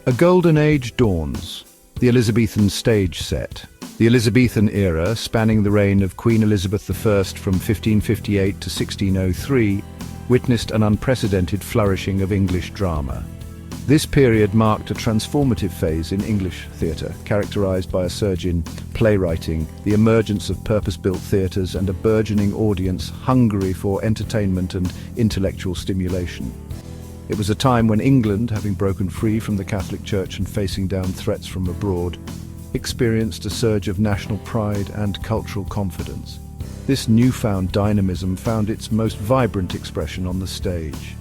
A golden age dawns, the Elizabethan Stage Set. The Elizabethan era, spanning the reign of Queen Elizabeth I from 1558 to 1603, witnessed an unprecedented flourishing of English drama. This period marked a transformative phase in English theatre, characterised by a surge in playwriting, the emergence of purpose-built theatres, and a burgeoning audience hungry for entertainment and intellectual stimulation. It was a time when England, having broken free from the Catholic Church and facing down threats from abroad, experienced a surge of national pride and cultural confidence. This newfound dynamism found its most vibrant expression on the stage.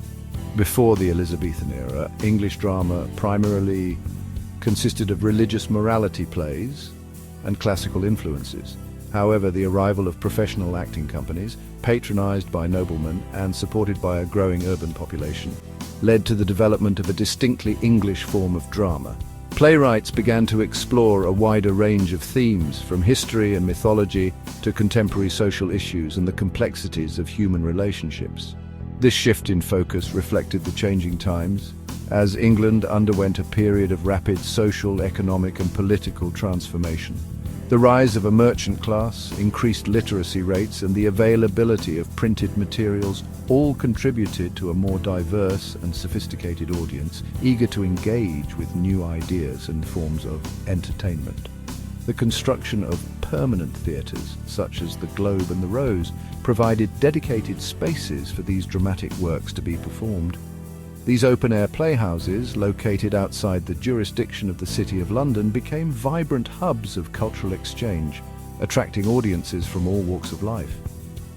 Before the Elizabethan era, English drama primarily consisted of religious morality plays and classical influences. However, the arrival of professional acting companies, patronized by noblemen and supported by a growing urban population, led to the development of a distinctly English form of drama. Playwrights began to explore a wider range of themes, from history and mythology to contemporary social issues and the complexities of human relationships. This shift in focus reflected the changing times, as England underwent a period of rapid social, economic and political transformation. The rise of a merchant class, increased literacy rates and the availability of printed materials all contributed to a more diverse and sophisticated audience, eager to engage with new ideas and forms of entertainment. The construction of permanent theatres, such as the Globe and the Rose, provided dedicated spaces for these dramatic works to be performed. These open-air playhouses, located outside the jurisdiction of the City of London, became vibrant hubs of cultural exchange, attracting audiences from all walks of life.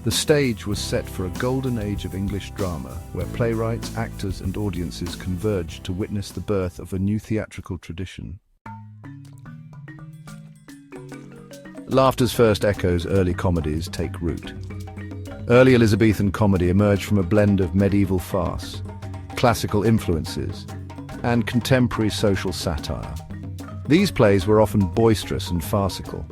The stage was set for a golden age of English drama, where playwrights, actors and audiences converged to witness the birth of a new theatrical tradition. Laughter's first echoes, early comedies, take root. Early Elizabethan comedy emerged from a blend of medieval farce, classical influences, and contemporary social satire. These plays were often boisterous and farcical,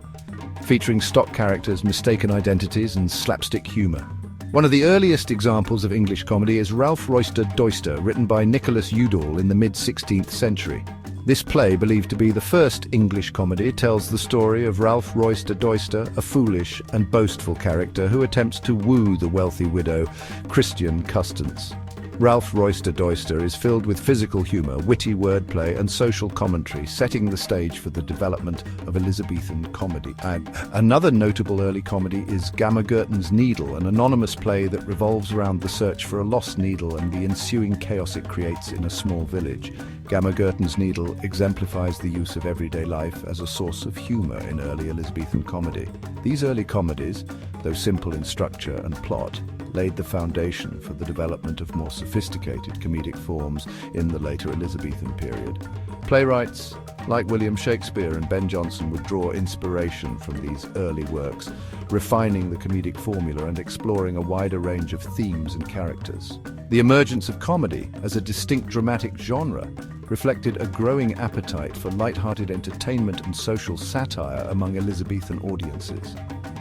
featuring stock characters, mistaken identities, and slapstick humour. One of the earliest examples of English comedy is Ralph Roister Doister, written by Nicholas Udall in the mid-16th century. This play, believed to be the first English comedy, tells the story of Ralph Roister Doister, a foolish and boastful character who attempts to woo the wealthy widow, Christian Custance. Ralph Roister Doister is filled with physical humour, witty wordplay and social commentary, setting the stage for the development of Elizabethan comedy. And another notable early comedy is Gammer Gurton's Needle, an anonymous play that revolves around the search for a lost needle and the ensuing chaos it creates in a small village. Gammer Gurton's Needle exemplifies the use of everyday life as a source of humour in early Elizabethan comedy. These early comedies, though simple in structure and plot, laid the foundation for the development of more sophisticated comedic forms in the later Elizabethan period. Playwrights like William Shakespeare and Ben Jonson would draw inspiration from these early works, refining the comedic formula and exploring a wider range of themes and characters. The emergence of comedy as a distinct dramatic genre reflected a growing appetite for light-hearted entertainment and social satire among Elizabethan audiences.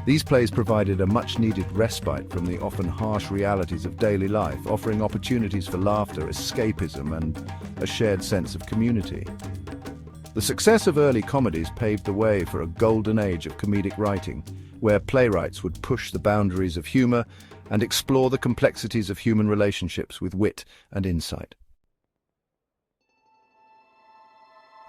These plays provided a much-needed respite from the often harsh realities of daily life, offering opportunities for laughter, escapism, and a shared sense of community. The success of early comedies paved the way for a golden age of comedic writing, where playwrights would push the boundaries of humour and explore the complexities of human relationships with wit and insight.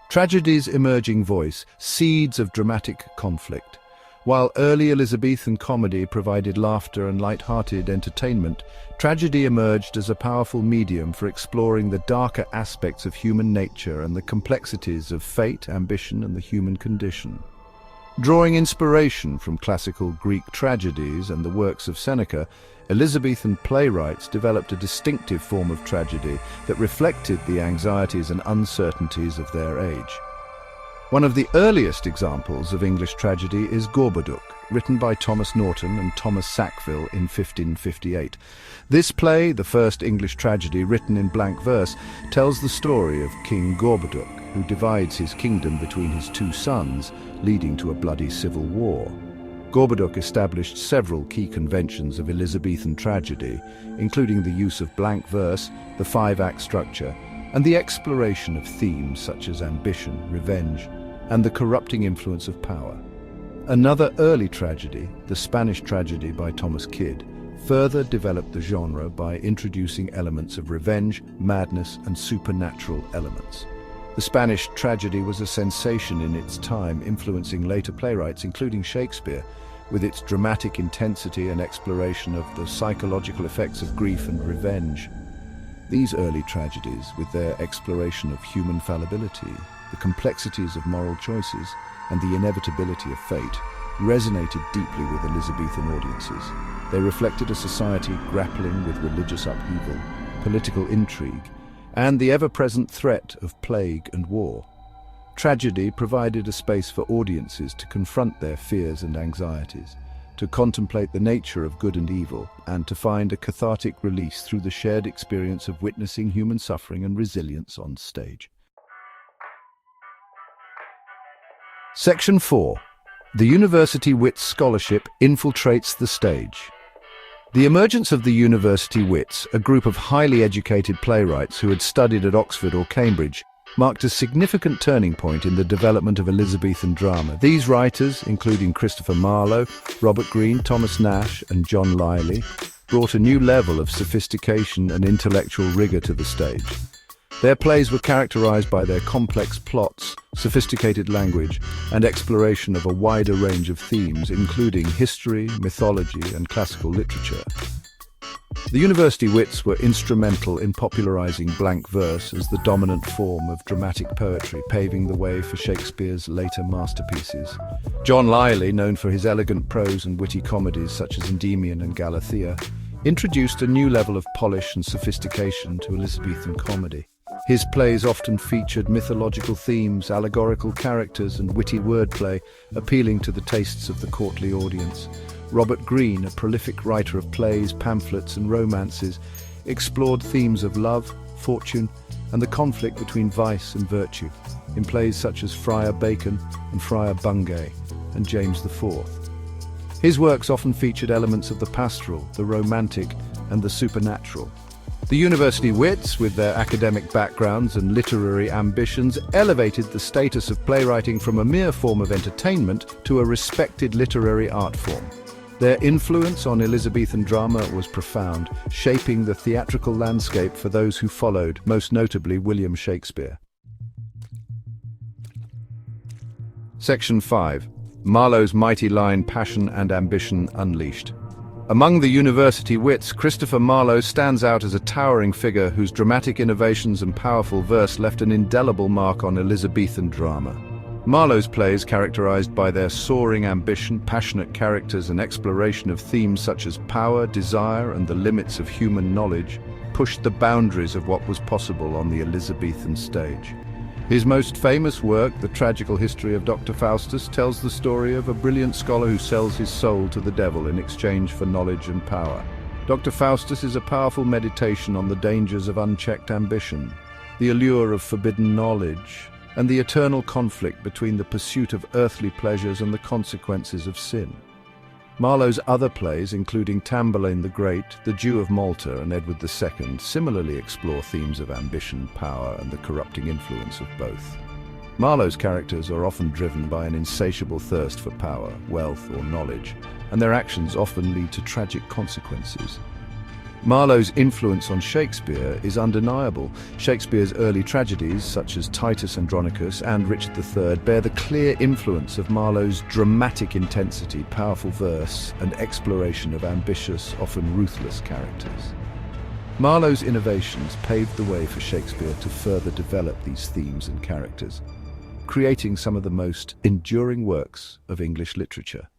Tragedy's emerging voice, seeds of dramatic conflict. While early Elizabethan comedy provided laughter and light-hearted entertainment, tragedy emerged as a powerful medium for exploring the darker aspects of human nature and the complexities of fate, ambition, and the human condition. Drawing inspiration from classical Greek tragedies and the works of Seneca, Elizabethan playwrights developed a distinctive form of tragedy that reflected the anxieties and uncertainties of their age. One of the earliest examples of English tragedy is Gorboduc, written by Thomas Norton and Thomas Sackville in 1558. This play, the first English tragedy written in blank verse, tells the story of King Gorboduc, who divides his kingdom between his two sons, leading to a bloody civil war. Gorboduc established several key conventions of Elizabethan tragedy, including the use of blank verse, the five-act structure, and the exploration of themes such as ambition, revenge, and the corrupting influence of power. Another early tragedy, the Spanish tragedy by Thomas Kyd, further developed the genre by introducing elements of revenge, madness, and supernatural elements. The Spanish tragedy was a sensation in its time, influencing later playwrights, including Shakespeare, with its dramatic intensity and exploration of the psychological effects of grief and revenge. These early tragedies, with their exploration of human fallibility, the complexities of moral choices, and the inevitability of fate, resonated deeply with Elizabethan audiences. They reflected a society grappling with religious upheaval, political intrigue, and the ever-present threat of plague and war. Tragedy provided a space for audiences to confront their fears and anxieties, to contemplate the nature of good and evil, and to find a cathartic release through the shared experience of witnessing human suffering and resilience on stage. Section 4. The University Wits Scholarship infiltrates the stage. The emergence of the University Wits, a group of highly educated playwrights who had studied at Oxford or Cambridge, marked a significant turning point in the development of Elizabethan drama. These writers, including Christopher Marlowe, Robert Greene, Thomas Nashe, and John Lyly, brought a new level of sophistication and intellectual rigor to the stage. Their plays were characterized by their complex plots, sophisticated language, and exploration of a wider range of themes, including history, mythology, and classical literature. The University Wits were instrumental in popularizing blank verse as the dominant form of dramatic poetry, paving the way for Shakespeare's later masterpieces. John Lyly, known for his elegant prose and witty comedies such as Endymion and Galathea, introduced a new level of polish and sophistication to Elizabethan comedy. His plays often featured mythological themes, allegorical characters, and witty wordplay, appealing to the tastes of the courtly audience. Robert Greene, a prolific writer of plays, pamphlets, and romances, explored themes of love, fortune, and the conflict between vice and virtue, in plays such as Friar Bacon and Friar Bungay and James IV. His works often featured elements of the pastoral, the romantic, and the supernatural. The University Wits, with their academic backgrounds and literary ambitions, elevated the status of playwriting from a mere form of entertainment to a respected literary art form. Their influence on Elizabethan drama was profound, shaping the theatrical landscape for those who followed, most notably William Shakespeare. Section 5. Marlowe's mighty line, Passion and Ambition Unleashed. Among the University Wits, Christopher Marlowe stands out as a towering figure whose dramatic innovations and powerful verse left an indelible mark on Elizabethan drama. Marlowe's plays, characterized by their soaring ambition, passionate characters, and exploration of themes such as power, desire, and the limits of human knowledge, pushed the boundaries of what was possible on the Elizabethan stage. His most famous work, The Tragical History of Dr. Faustus, tells the story of a brilliant scholar who sells his soul to the devil in exchange for knowledge and power. Dr. Faustus is a powerful meditation on the dangers of unchecked ambition, the allure of forbidden knowledge, and the eternal conflict between the pursuit of earthly pleasures and the consequences of sin. Marlowe's other plays, including Tamburlaine the Great, The Jew of Malta, and Edward II, similarly explore themes of ambition, power, and the corrupting influence of both. Marlowe's characters are often driven by an insatiable thirst for power, wealth, or knowledge, and their actions often lead to tragic consequences. Marlowe's influence on Shakespeare is undeniable. Shakespeare's early tragedies, such as Titus Andronicus and Richard III, bear the clear influence of Marlowe's dramatic intensity, powerful verse, and exploration of ambitious, often ruthless characters. Marlowe's innovations paved the way for Shakespeare to further develop these themes and characters, creating some of the most enduring works of English literature.